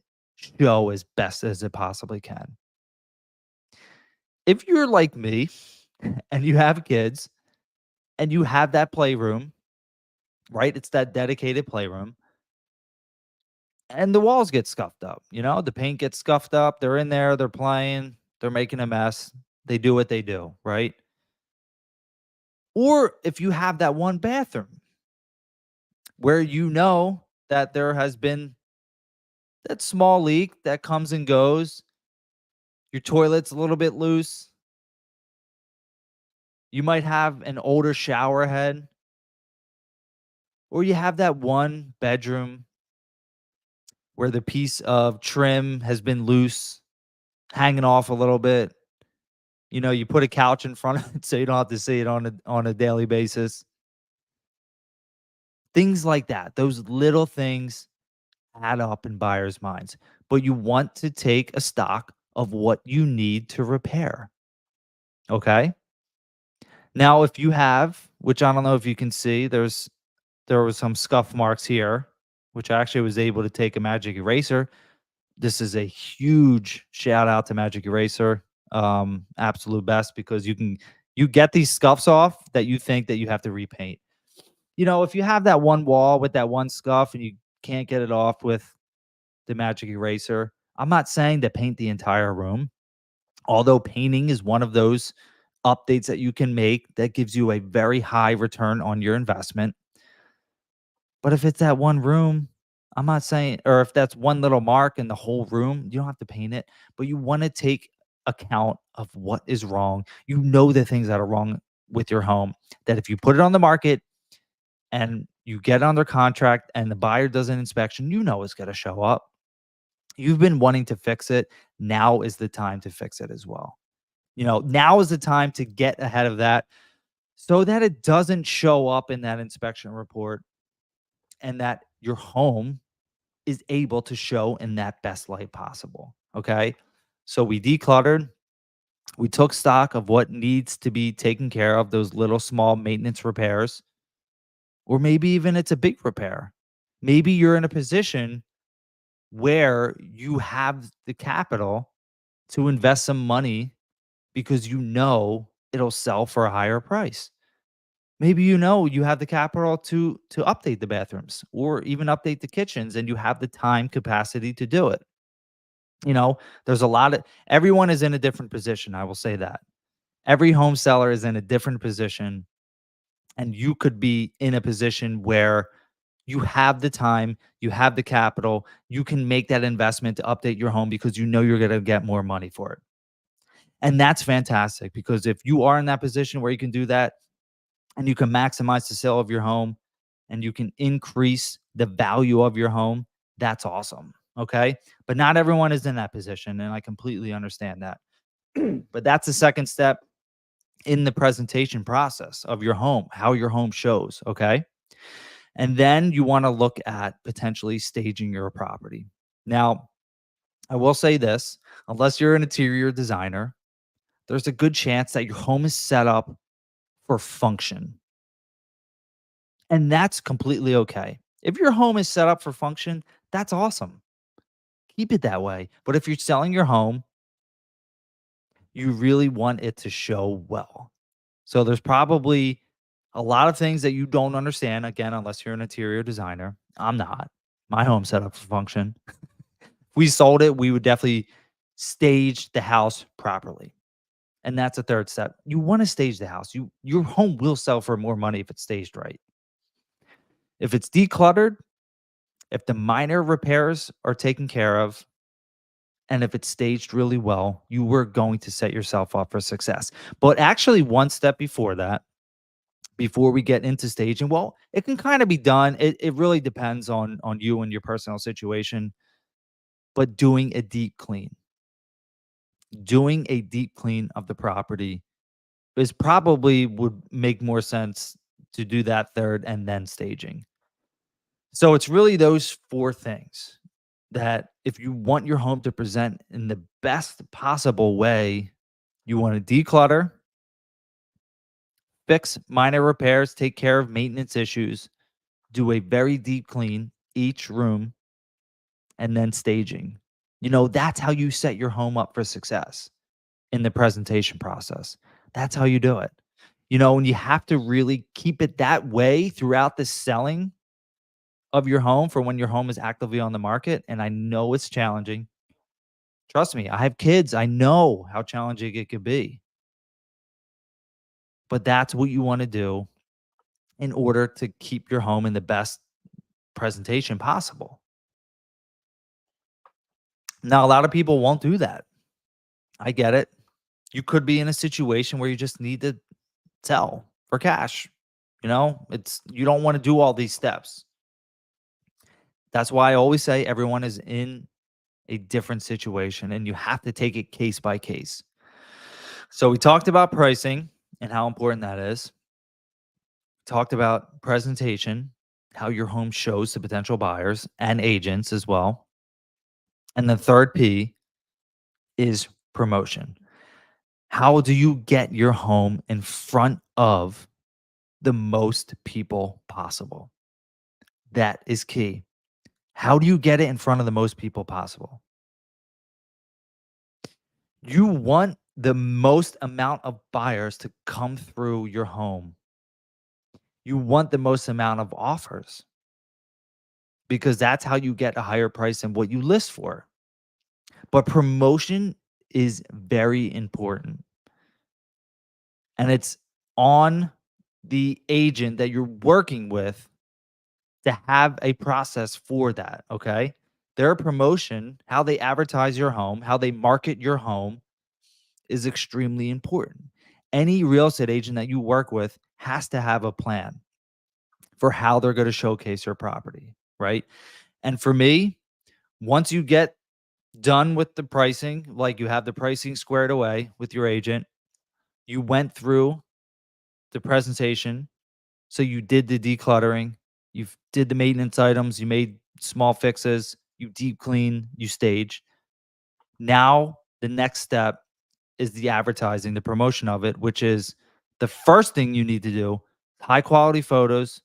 show as best as it possibly can? If you're like me and you have kids and you have that playroom, right? It's that dedicated playroom, and the walls get scuffed up, the paint gets scuffed up. They're in there, they're playing, they're making a mess. They do what they do, right? Or if you have that one bathroom where that there has been that small leak that comes and goes, your toilet's a little bit loose, you might have an older shower head, or you have that one bedroom where the piece of trim has been loose, hanging off a little bit. You put a couch in front of it so you don't have to see it on a daily basis. Things like that. Those little things add up in buyers' minds. But you want to take a stock of what you need to repair. Okay? Now, if you have, which I don't know if you can see, there was some scuff marks here, which I actually was able to take a magic eraser. This is a huge shout out to Magic Eraser. Absolute best, because you get these scuffs off that you think that you have to repaint. If you have that one wall with that one scuff and you can't get it off with the Magic Eraser, I'm not saying to paint the entire room, although painting is one of those updates that you can make that gives you a very high return on your investment. But if it's that one room, I'm not saying, or if that's one little mark in the whole room, you don't have to paint it, but you want to take account of what is wrong. You know the things that are wrong with your home, that if you put it on the market and you get under contract and the buyer does an inspection, you know it's going to show up. You've been wanting to fix it. Now is the time to fix it as well. Now is the time to get ahead of that so that it doesn't show up in that inspection report and that your home is able to show in that best light possible. Okay. So we decluttered, we took stock of what needs to be taken care of, those little small maintenance repairs, or maybe even it's a big repair. Maybe you're in a position where you have the capital to invest some money because it'll sell for a higher price. Maybe you have the capital to update the bathrooms or even update the kitchens and you have the time capacity to do it. You know, there's a lot of everyone is in a different position, I will say that. Every home seller is in a different position and you could be in a position where you have the time, you have the capital, you can make that investment to update your home because you know you're going to get more money for it. And that's fantastic because if you are in that position where you can do that and you can maximize the sale of your home and you can increase the value of your home, that's awesome. Okay. But not everyone is in that position. And I completely understand that. But that's the second step in the presentation process of your home, how your home shows. Okay. And then you want to look at potentially staging your property. Now, I will say this, unless you're an interior designer, there's a good chance that your home is set up for function. And that's completely okay. If your home is set up for function, that's awesome. Keep it that way. But if you're selling your home, you really want it to show well. So there's probably a lot of things that you don't understand, again, unless you're an interior designer. I'm not. My home's set up for function. If we sold it, we would definitely stage the house properly. And that's a third step. You want to stage the house. Your home will sell for more money if it's staged right. If it's decluttered, if the minor repairs are taken care of, and if it's staged really well, you were going to set yourself up for success. But actually, one step before that, before we get into staging, well, it can kind of be done. It really depends on you and your personal situation. But doing a deep clean of the property is probably would make more sense to do that third and then staging. So it's really those four things that if you want your home to present in the best possible way, you want to declutter, fix minor repairs, take care of maintenance issues, do a very deep clean each room, and then staging. That's how you set your home up for success in the presentation process. That's how you do it. And you have to really keep it that way throughout the selling of your home for when your home is actively on the market. And I know it's challenging. Trust me, I have kids. I know how challenging it could be. But that's what you want to do in order to keep your home in the best presentation possible. Now, a lot of people won't do that. I get it. You could be in a situation where you just need to sell for cash. It's you don't want to do all these steps. That's why I always say everyone is in a different situation and you have to take it case by case. So we talked about pricing and how important that is. Talked about presentation, how your home shows to potential buyers and agents as well. And the third P is promotion. How do you get your home in front of the most people possible? That is key. How do you get it in front of the most people possible? You want the most amount of buyers to come through your home. You want the most amount of offers because that's how you get a higher price than what you list for. But promotion is very important. And it's on the agent that you're working with to have a process for that, okay? Their promotion, how they advertise your home, how they market your home is extremely important. Any real estate agent that you work with has to have a plan for how they're going to showcase your property, right? And for me, once you get done with the pricing, like you have the pricing squared away with your agent, you went through the presentation. So you did the decluttering, you did the maintenance items, you made small fixes, you deep clean, you stage. Now the next step is the advertising, the promotion of it, which is the first thing you need to do: high quality photos,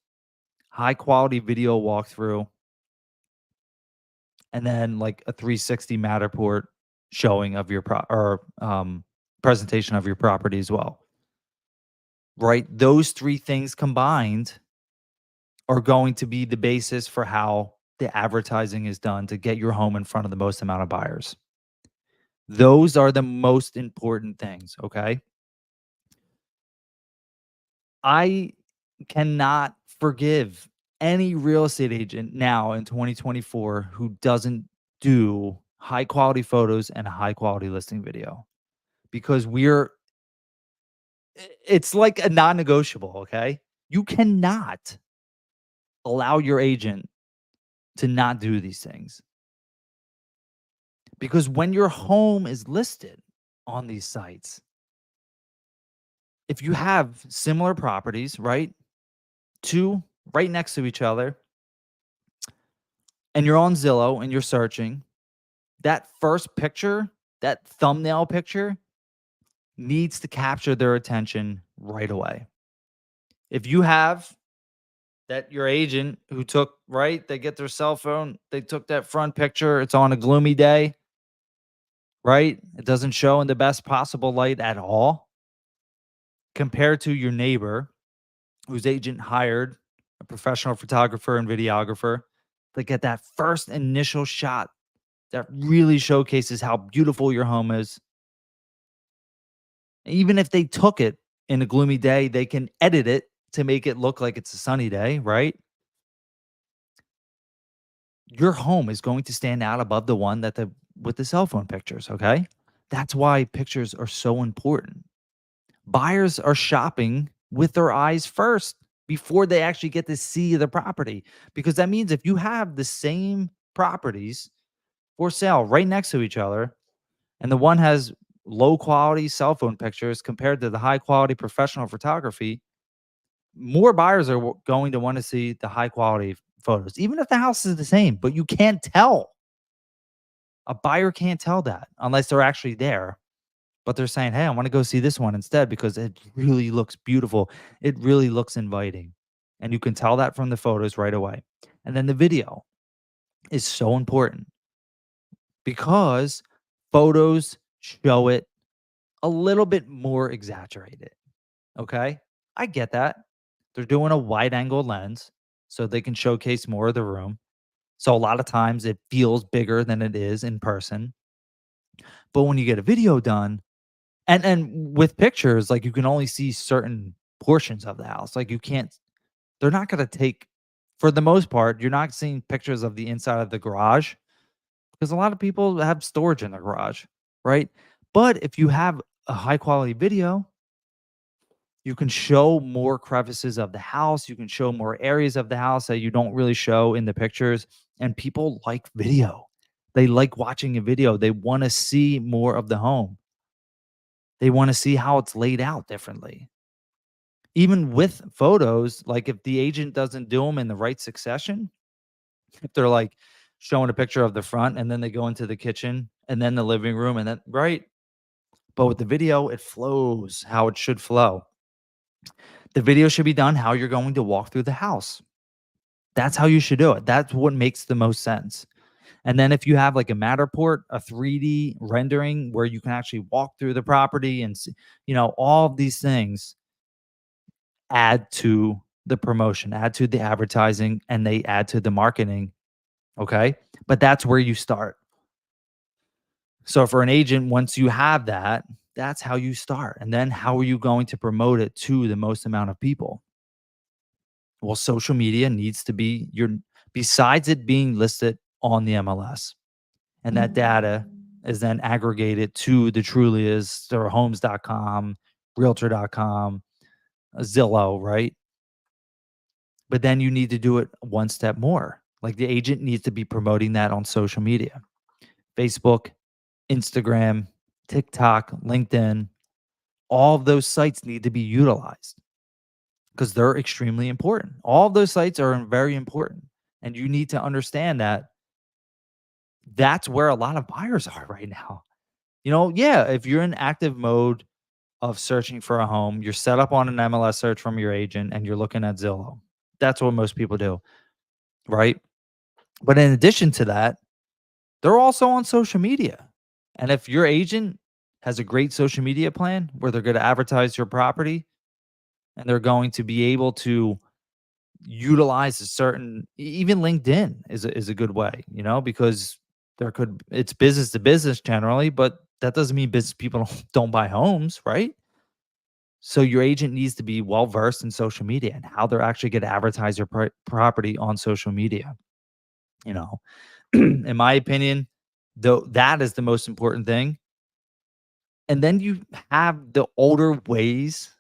high quality video walkthrough, and then like a 360 Matterport showing of your presentation of your property as well. Right? Those three things combined are going to be the basis for how the advertising is done to get your home in front of the most amount of buyers. Those are the most important things, okay? I cannot forgive any real estate agent now in 2024 who doesn't do high quality photos and a high quality listing video because it's like a non-negotiable, okay? You cannot allow your agent to not do these things. Because when your home is listed on these sites, if you have similar properties, right? Two right next to each other, and you're on Zillow and you're searching, that first picture, that thumbnail picture needs to capture their attention right away. If you have that your agent who took, right, they get their cell phone, they took that front picture, it's on a gloomy day, right? It doesn't show in the best possible light at all compared to your neighbor whose agent hired a professional photographer and videographer to get that first initial shot that really showcases how beautiful your home is. Even if they took it in a gloomy day, they can edit it to make it look like it's a sunny day, right? Your home is going to stand out above the one that the with the cell phone pictures, okay? That's why pictures are so important. Buyers are shopping with their eyes first before they actually get to see the property. Because that means if you have the same properties for sale right next to each other, and the one has low quality cell phone pictures compared to the high quality professional photography, more buyers are going to want to see the high quality photos, even if the house is the same. But you can't tell. A buyer can't tell that unless they're actually there. But they're saying, "Hey, I wanna go see this one instead because it really looks beautiful. It really looks inviting." And you can tell that from the photos right away. And then the video is so important because photos show it a little bit more exaggerated, okay? I get that. They're doing a wide angle lens so they can showcase more of the room. So a lot of times it feels bigger than it is in person. But when you get a video done, and with pictures, like, you can only see certain portions of the house, like, you can't they're not gonna take for the most part, you're not seeing pictures of the inside of the garage because a lot of people have storage in their garage, right? But if you have a high quality video, you can show more crevices of the house, you can show more areas of the house that you don't really show in the pictures, and people like video. They like watching a video, they wanna see more of the home. They wanna see how it's laid out differently. Even with photos, like, if the agent doesn't do them in the right succession, if they're, like, showing a picture of the front and then they go into the kitchen and then the living room and then right? But with the video, it flows how it should flow. The video should be done how you're going to walk through the house. That's how you should do it. That's what makes the most sense. And then if you have, like, a Matterport, a 3D rendering where you can actually walk through the property and see, all of these things add to the promotion, add to the advertising, and they add to the marketing, okay? But that's where you start. So for an agent, once you have that, That's how you start. And then how are you going to promote it to the most amount of people? Well, social media needs to be your, besides it being listed on the MLS, and that data is then aggregated to the Trulias or homes.com, realtor.com, Zillow, right? But then you need to do it one step more. Like the agent needs to be promoting that on social media, Facebook, Instagram, TikTok, LinkedIn. All of those sites need to be utilized because they're extremely important. All of those sites are very important. And you need to understand that that's where a lot of buyers are right now. Yeah, if you're in active mode of searching for a home, you're set up on an MLS search from your agent and you're looking at Zillow. That's what most people do, right? But in addition to that, they're also on social media. And if your agent has a great social media plan where they're going to advertise your property and they're going to be able to utilize a certain, even LinkedIn is a good way, because it's business to business generally, but that doesn't mean business people don't buy homes, right? So your agent needs to be well versed in social media and how they're actually going to advertise your property on social media. You know, in my opinion, though, that is the most important thing. And then you have the older ways,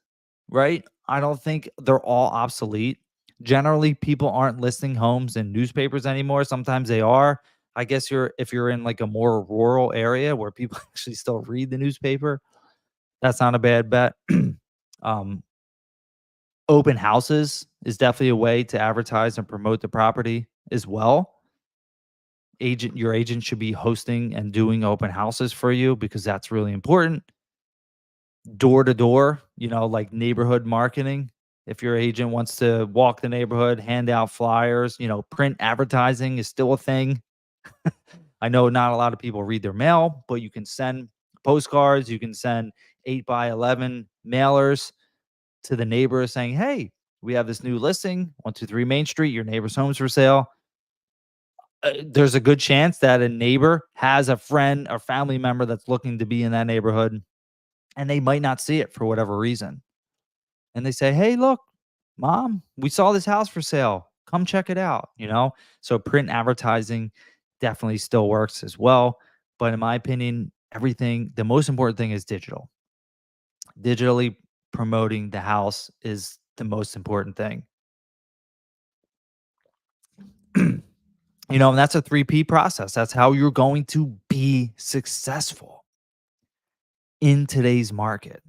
right? I don't think they're all obsolete. Generally, people aren't listing homes in newspapers anymore. Sometimes they are. I guess if you're in like a more rural area where people actually still read the newspaper, that's not a bad bet. um, Open houses is definitely a way to advertise and promote the property as well. Your agent should be hosting and doing open houses for you because that's really important. Door to door, like neighborhood marketing. If your agent wants to walk the neighborhood, hand out flyers, print advertising is still a thing. I know not a lot of people read their mail, but you can send postcards, you can send 8 by 11 mailers to the neighbors saying, "Hey, we have this new listing, 123 Main Street, your neighbor's home's for sale." There's a good chance that a neighbor has a friend or family member that's looking to be in that neighborhood, and they might not see it for whatever reason. And they say, "Hey, look, mom, we saw this house for sale. Come check it out." So print advertising definitely still works as well. But in my opinion, the most important thing is digital. Digitally promoting the house is the most important thing. And that's a 3P process. That's how you're going to be successful in today's market.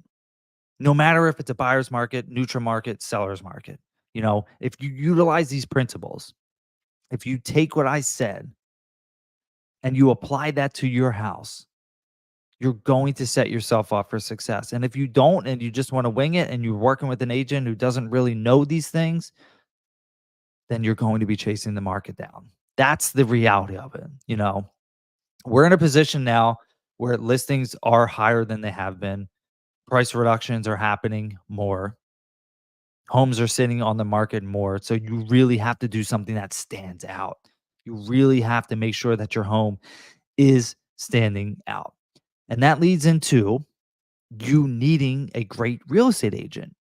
No matter if it's a buyer's market, neutral market, seller's market. If you utilize these principles, if you take what I said and you apply that to your house, you're going to set yourself up for success. And if you don't and you just want to wing it and you're working with an agent who doesn't really know these things, then you're going to be chasing the market down. That's the reality of it. We're in a position now where listings are higher than they have been. Price reductions are happening more. Homes are sitting on the market more. So you really have to do something that stands out. You really have to make sure that your home is standing out. And that leads into you needing a great real estate agent.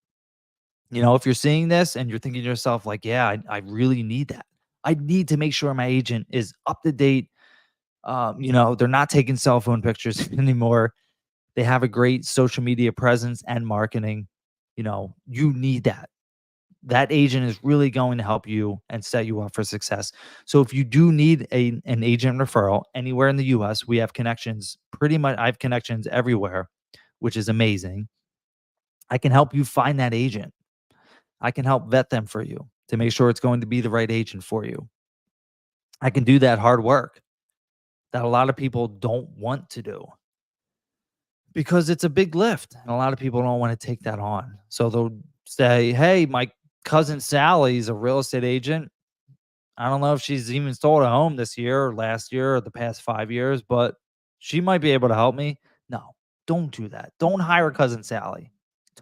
If you're seeing this and you're thinking to yourself, like, yeah, I really need that. I need to make sure my agent is up to date. They're not taking cell phone pictures anymore. They have a great social media presence and marketing. You need that. That agent is really going to help you and set you up for success. So if you do need an agent referral anywhere in the US, we have connections. Pretty much I have connections everywhere, which is amazing. I can help you find that agent. I can help vet them for you to make sure it's going to be the right agent for you. I can do that hard work that a lot of people don't want to do because it's a big lift and a lot of people don't want to take that on. So they'll say, "Hey, my cousin Sally's a real estate agent. I don't know if she's even sold a home this year or last year or the past 5 years, but she might be able to help me." No, don't do that. Don't hire cousin Sally.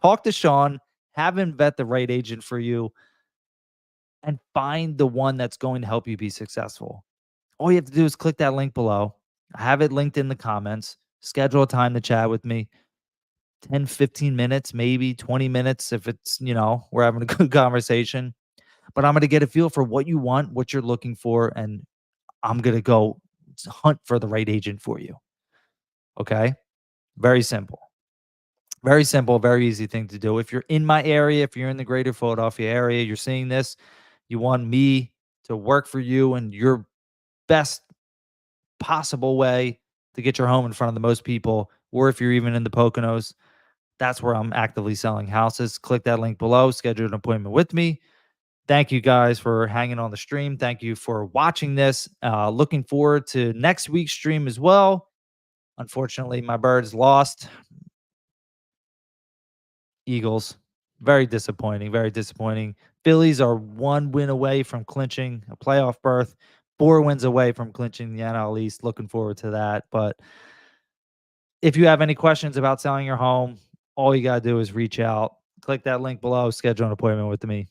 Talk to Shawn, have him vet the right agent for you, and find the one that's going to help you be successful. All you have to do is click that link below. I have it linked in the comments. Schedule a time to chat with me. 10, 15 minutes, maybe 20 minutes if it's, we're having a good conversation. But I'm going to get a feel for what you want, what you're looking for, and I'm going to go hunt for the right agent for you. Okay? Very simple. Very simple, very easy thing to do. If you're in my area, if you're in the greater Philadelphia area, you're seeing this, you want me to work for you in your best possible way to get your home in front of the most people, or if you're even in the Poconos, that's where I'm actively selling houses. Click that link below, schedule an appointment with me. Thank you guys for hanging on the stream. Thank you for watching this. Looking forward to next week's stream as well. Unfortunately, my Birds lost. Eagles. Very disappointing. Very disappointing. Phillies are 1 win away from clinching a playoff berth, 4 wins away from clinching the NL East. Looking forward to that. But if you have any questions about selling your home, all you got to do is reach out. Click that link below, schedule an appointment with me.